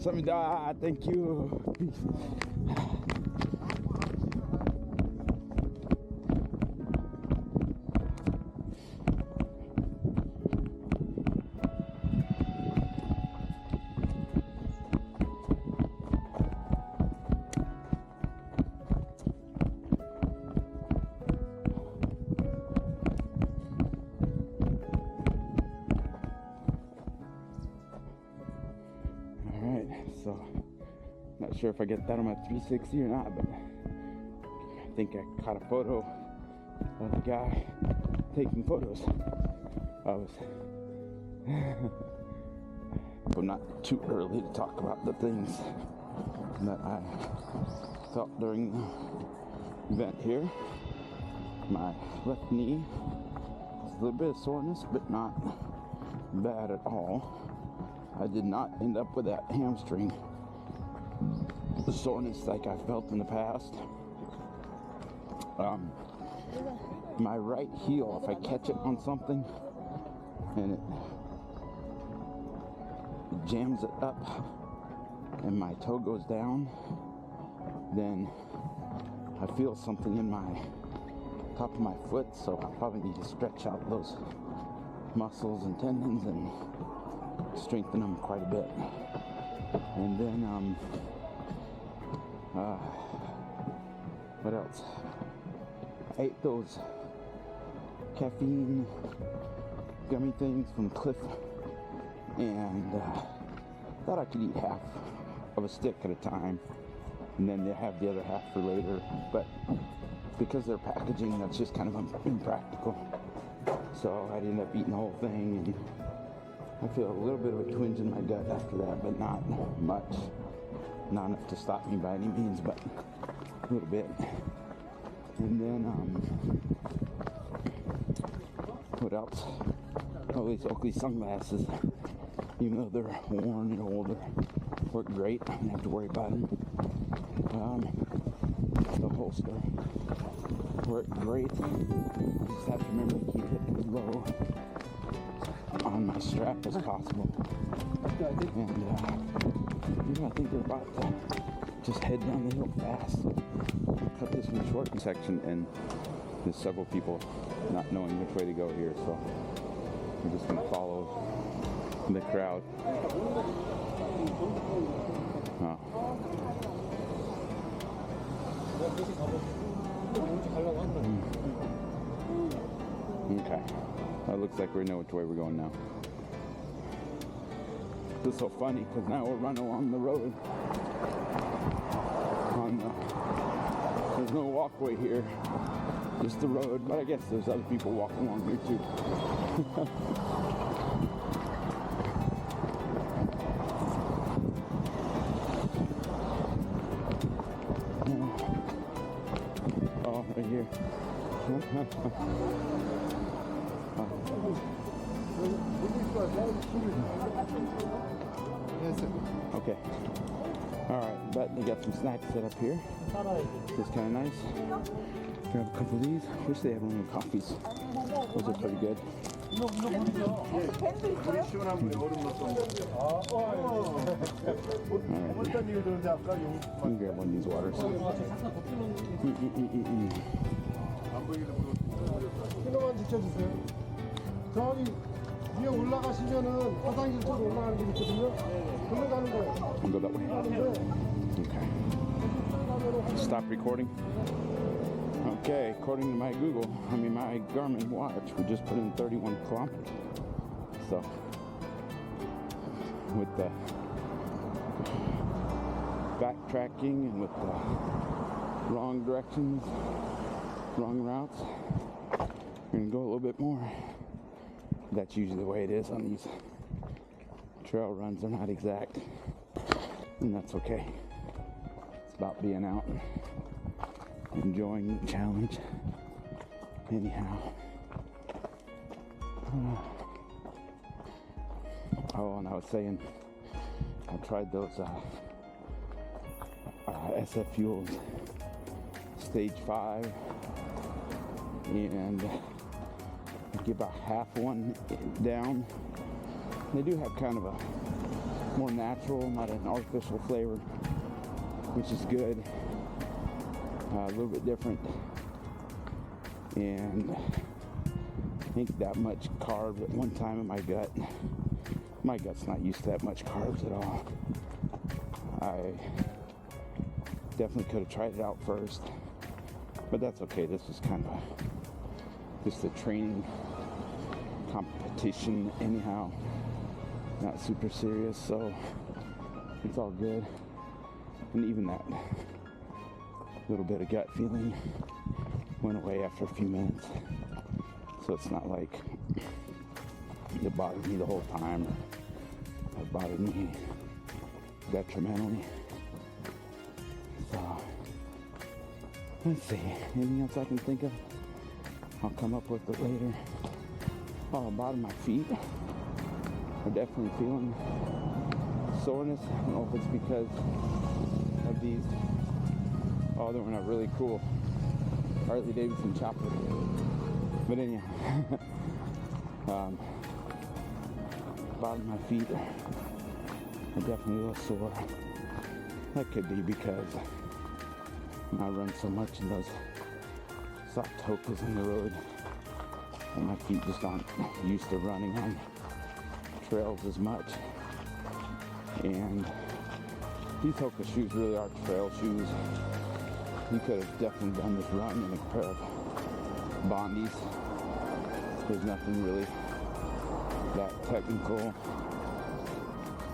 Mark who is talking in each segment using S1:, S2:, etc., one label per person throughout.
S1: 감사합니다. Thank you. Peace. So, not sure if I get that on my 360 or not, but I think I caught a photo of the guy taking photos. But not too early to talk about the things that I felt during the event here. My left knee is a little bit of soreness, but not bad at all. I did not end up with that hamstring soreness like I felt in the past. My right heel, if I catch it on something and it jams it up and my toe goes down, then I feel something in my top of my foot, so I probably need to stretch out those muscles and tendons and strengthen them quite a bit. And then what else? I ate those caffeine gummy things from Cliff, and thought I could eat half of a stick at a time, and then they have the other half for later, but because they're packaging, that's just kind of impractical. So I ended up eating the whole thing, and I feel a little bit of a twinge in my gut after that, but not much. Not enough to stop me by any means, but a little bit. And then, what else? Oh, these Oakley sunglasses, even though they're worn and older, work great. I don't have to worry about them. The holster worked great. I just have to remember to keep it as low on my strap as possible. And I think we're about to just head down the hill fast. So I'll cut this one short section, and there's several people not knowing which way to go here, so we're just gonna follow the crowd. Okay. It looks like we know which way we're going now. This is so funny because now we're running along the road. There's no walkway here, just the road. But I guess there's other people walking along here too. Oh, right here. Okay. Alright, but they got some snacks set up here. It's kind of nice. Grab a couple of these. Wish they had one with coffees. Those are pretty good. Let me grab one of these waters.
S2: 저기 위에 올라가시면은 화장실 쪽으로 올라가는 게 있거든요. 글로 가는 거예요.
S1: I'll go that way. Okay. Stop recording. Okay, according to my my Garmin watch, we just put in 31 kilometers. So, with the backtracking and with the wrong directions, wrong routes, we're gonna go a little bit more. That's usually the way it is on these trail runs. They're not exact, and that's okay. It's about being out, enjoying the challenge. Anyhow. Oh, and I was saying, I tried those SF Fuels Stage 5, and I get about half one down. They do have kind of a more natural, not an artificial flavor, which is good. A little bit different, and I think that much carb at one time in my gut's not used to that much carbs at all. I definitely could have tried it out first, but that's okay. This was kind of just a training competition anyhow, not super serious, so it's all good. And even that little bit of gut feeling went away after a few minutes, so it's not like it bothered me the whole time. It bothered me detrimentally. So let's see, anything else I can think of? I'll come up with it later. Oh, the bottom of my feet are definitely feeling soreness. I don't know if it's because of these. Oh, they're in a really cool Harley Davidson chopper. But anyhow, bottom of my feet are definitely a little sore. That could be because I run so much in those soft hokas on the road, and my feet just aren't used to running on trails as much. And these Hoka shoes really are trail shoes. You could have definitely done this run in a pair of Bondies. There's nothing really that technical.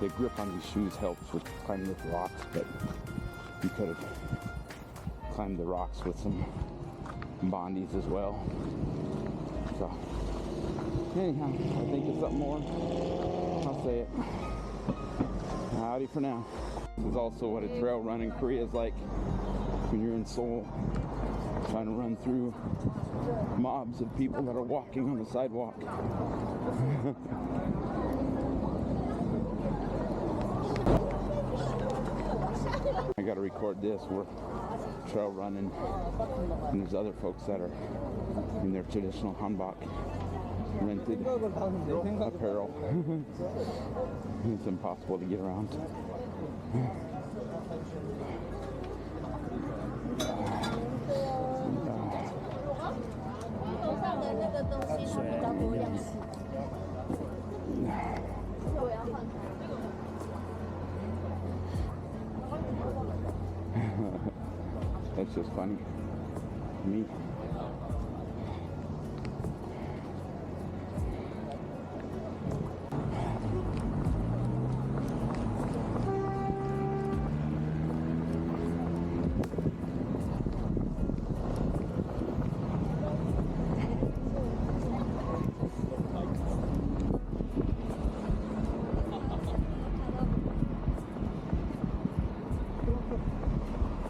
S1: The grip on these shoes helps with climbing with rocks, but you could have climbed the rocks with some Bondies as well. So anyhow, I think it's something more. I'll say it. Howdy for now. This is also what a trail run in Korea is like when you're in Seoul, trying to run through mobs of people that are walking on the sidewalk. I gotta record this. We're trail running, and there's other folks that are in their traditional hanbok rented apparel. It's impossible to get around. That's just funny to me.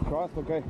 S1: Cross, okay.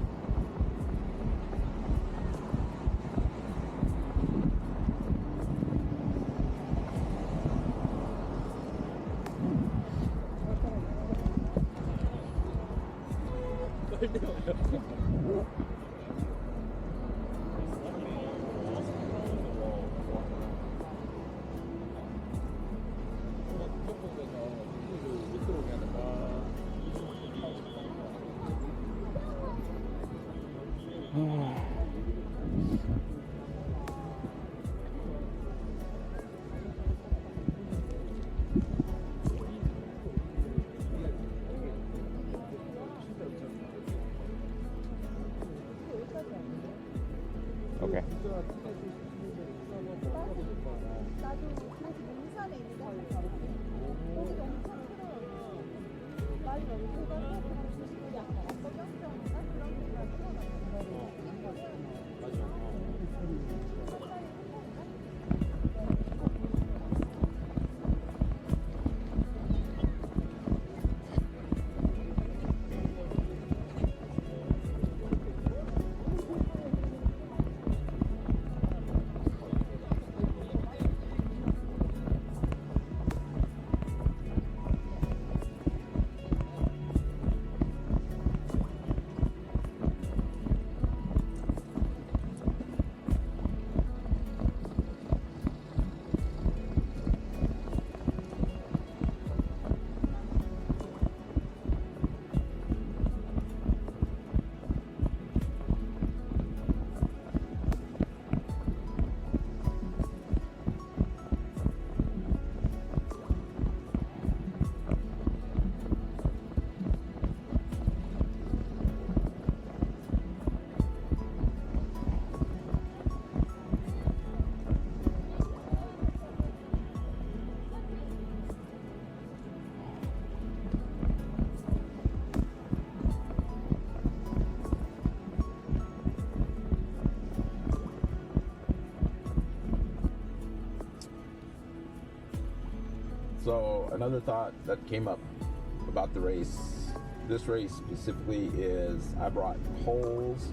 S1: So another thought that came up about the race, this race specifically, is I brought poles.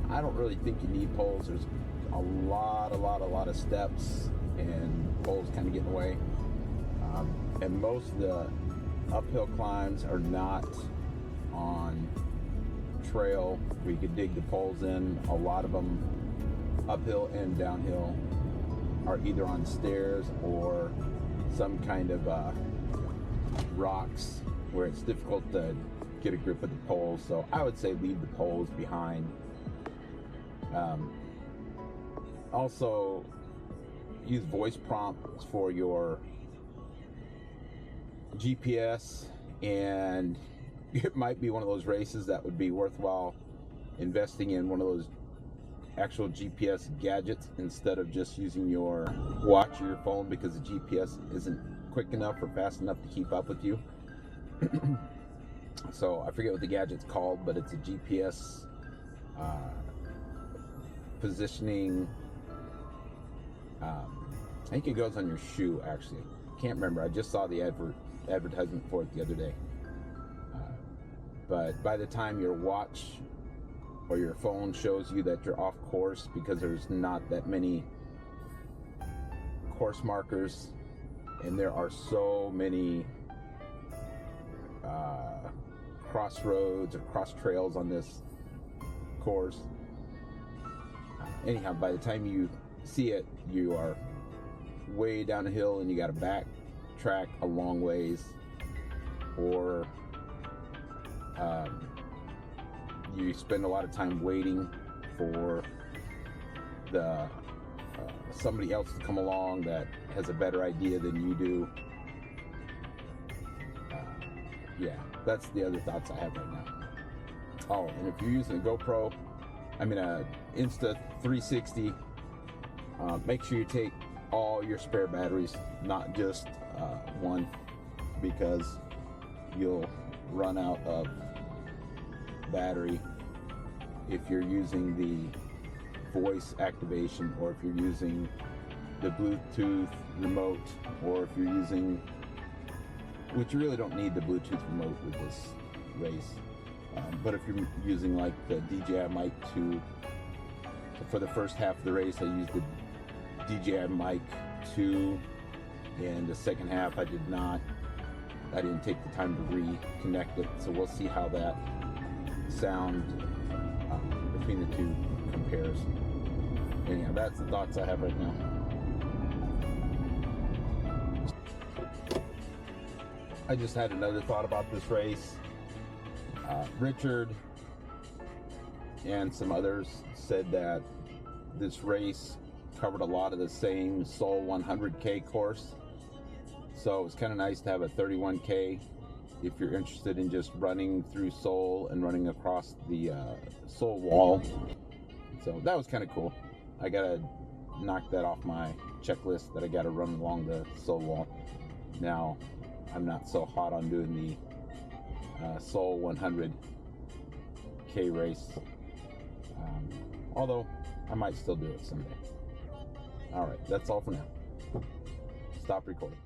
S1: I don't really think you need poles. There's a lot of steps, and poles kind of get in the way. And most of the uphill climbs are not on trail where you could dig the poles in. A lot of them, uphill and downhill, are either on stairs or some kind of rocks where it's difficult to get a grip with the poles. So I would say leave the poles behind. Also, use voice prompts for your GPS, and it might be one of those races that would be worthwhile investing in one of those actual GPS gadgets instead of just using your watch or your phone, because the GPS isn't quick enough or fast enough to keep up with you. So I forget what the gadget's called, but it's a GPS positioning. I think it goes on your shoe, actually. Can't remember. I just saw the advertisement for it the other day. But by the time your watch or your phone shows you that you're off course, because there's not that many course markers, and there are so many crossroads or cross trails on this course. Anyhow, by the time you see it, you are way down a hill and you got to backtrack a long ways, or you spend a lot of time waiting for the somebody else to come along that has a better idea than you do. Yeah, that's the other thoughts I have right now. Oh, and if you're using a GoPro, a Insta360, make sure you take all your spare batteries, not just one, because you'll run out of battery if you're using the voice activation, or if you're using the Bluetooth remote, or if you're using, which you really don't need the Bluetooth remote with this race, but if you're using like the DJI Mic 2, for the first half of the race I used the DJI Mic 2, and the second half I didn't take the time to reconnect it, so we'll see how that sound between the two compares. Anyhow, that's the thoughts I have right now. I just had another thought about this race. Richard and some others said that this race covered a lot of the same Seoul 100K course, so it was kind of nice to have a 31K if you're interested in just running through Seoul and running across the Seoul wall. So that was kind of cool. I gotta knock that off my checklist that I gotta run along the Seoul wall. Now I'm not so hot on doing the Seoul 100K race, although I might still do it someday. All right, that's all for now. Stop recording.